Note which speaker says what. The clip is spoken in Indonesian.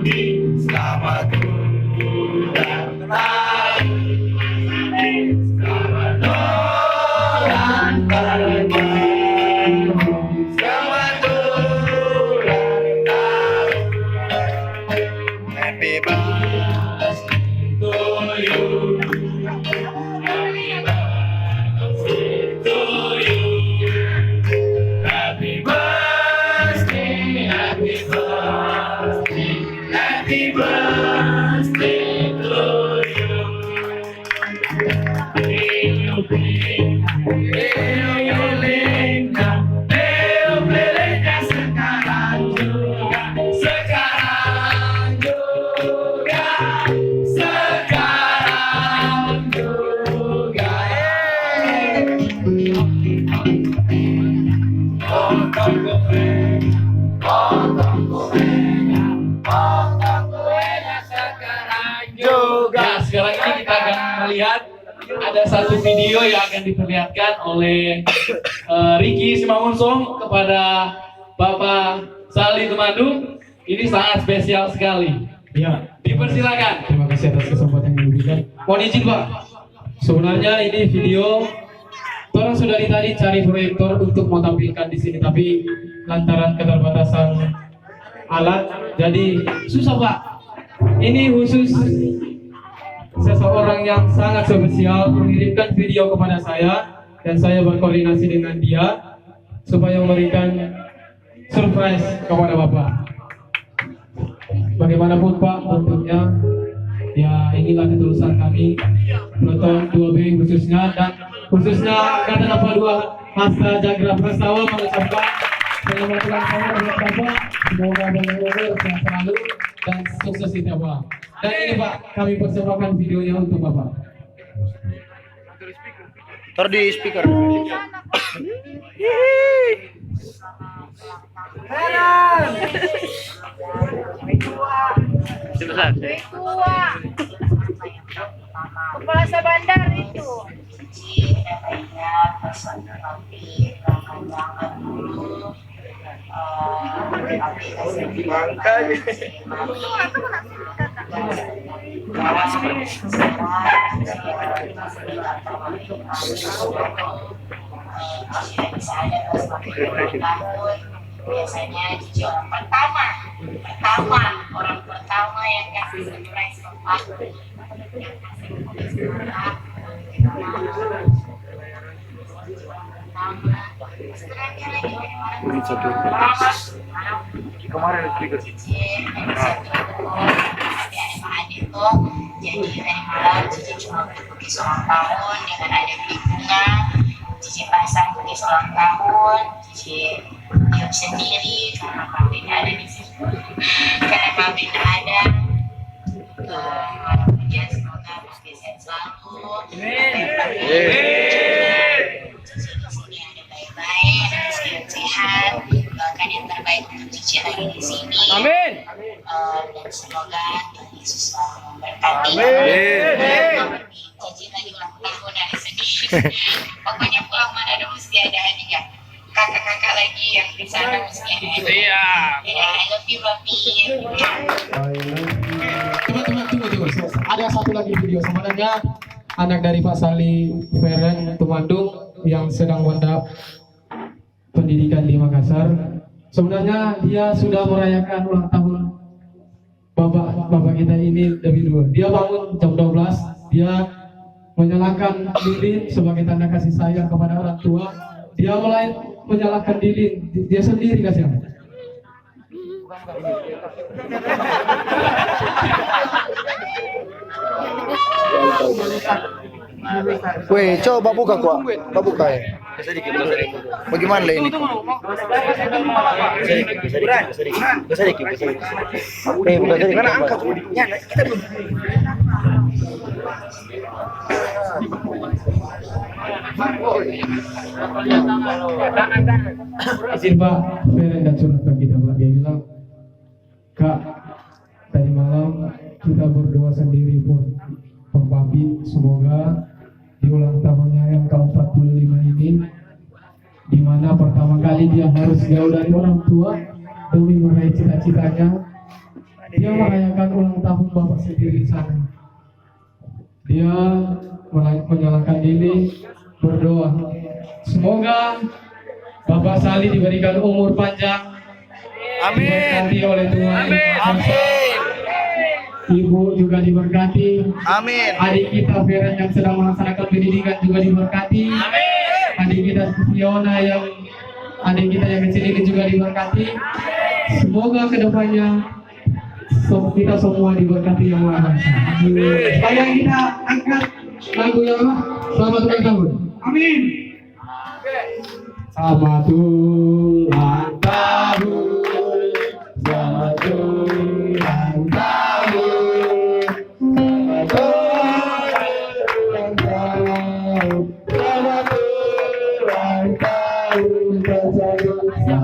Speaker 1: Selamat ulang tahun. Selamat ulang tahun. Selamat ulang tahun. Happy birthday to you. Happy birthday to you. Happy birthday, happy birthday, happy birthday to you. Lelenya sekarang juga, sekarang juga, sekarang juga. Potong kuenya sekarang juga. Nah, sekarang ini kita akan melihat ada satu video yang akan diperlihatkan oleh Ricky Simangunsong kepada Bapak Sali Tumandung. Ini sangat spesial sekali.
Speaker 2: Ya,
Speaker 1: Dipersilakan.
Speaker 2: terima kasih atas kesempatan yang diberikan.
Speaker 1: Mohon izin, Pak.
Speaker 2: Sebenarnya ini video orang sudah tadi cari proyektor untuk mau tampilkan di sini, tapi lantaran keterbatasan alat, jadi susah, Pak. Ini khusus seseorang yang sangat spesial mengirimkan video kepada saya dan saya berkoordinasi dengan dia supaya memberikan surprise kepada Bapak. Bagaimanapun Pak bentuknya, ya inilah ketulusan kami Proton 2B khususnya, dan khususnya kata Bapak 2 Hasta Jagra Prastawa mengucapkan selamat ulang tahun buat Bapak. Semoga banyak umur, sehat selalu dan sukses di Bapak. Dan ini Pak, kami persembahkan videonya untuk Bapak.
Speaker 3: Taruh di speaker.
Speaker 4: Kepala Sabandar itu.
Speaker 5: Biasanya Cici orang pertama yang kasih surprise bapak, yang kasih
Speaker 3: Kemarin speaker.
Speaker 5: Jadi tadi malam Cici cuma beli ulang tahun dengan ada beli bunga. Cici pasang beli ulang tahun. Cici tiup sendiri karena Mabin ada di sini. Karena Mabin ada. Harapan dia semoga Mabin sehat selalu. Cici di sini ada baik-baik, sehat-sehat. Doakan yang terbaik untuk Cici lagi di sini.
Speaker 3: Amin.
Speaker 5: Dan semoga Tuhan Yesus selalu memberkati. Cici lagi ulang tahun hari Senin. Pokoknya pulang mana ada mesti ada hadiah. Kakak-kakak lagi yang di sana mesti ada hadiah. Ya, I love you, Papi.
Speaker 2: Teman-teman tunggu. Ada satu lagi video, sebenarnya anak dari Pak Sali Feren Tumandung yang sedang mendap pendidikan di Makassar. Sebenarnya dia sudah merayakan ulang tahun bapak kita ini lebih dulu. Dia bangun jam 12, dia menyalakan lilin sebagai tanda kasih sayang kepada orang tua. Dia mulai menyalakan lilin, dia sendiri kasih.
Speaker 3: Weh, coba buka kok. Buka ya. Bagaimana lah ini? Karena angkat kita belum.
Speaker 2: Izin Pak, Feren dan curhat ke kita Pak. Dia bilang, Kak, tadi malam kita berdoa sendiri pun Pak Papi, semoga di ulang tahunnya yang ke-45 ini, di mana pertama kali dia harus jauh dari orang tua demi meraih cita-citanya, dia merayakan ulang tahun bapak sendiri sana. Dia menyalakan lilin, berdoa. Semoga Bapak Sali diberikan umur panjang, diberkati oleh Tuhan. Ibu juga diberkati.
Speaker 3: Amin.
Speaker 2: Adik kita Feren yang sedang melaksanakan pendidikan juga diberkati. Adik kita Fiona yang kecil ini juga diberkati. Semoga kedepannya kita semua diberkati yang Maha Esa. Sekarang kita angkat lagu yang apa? Selamat ulang tahun. Amin. Selamat ulang tahun. Selamat ulang tahun. Selamat ulang tahun. Selamat ulang tahun.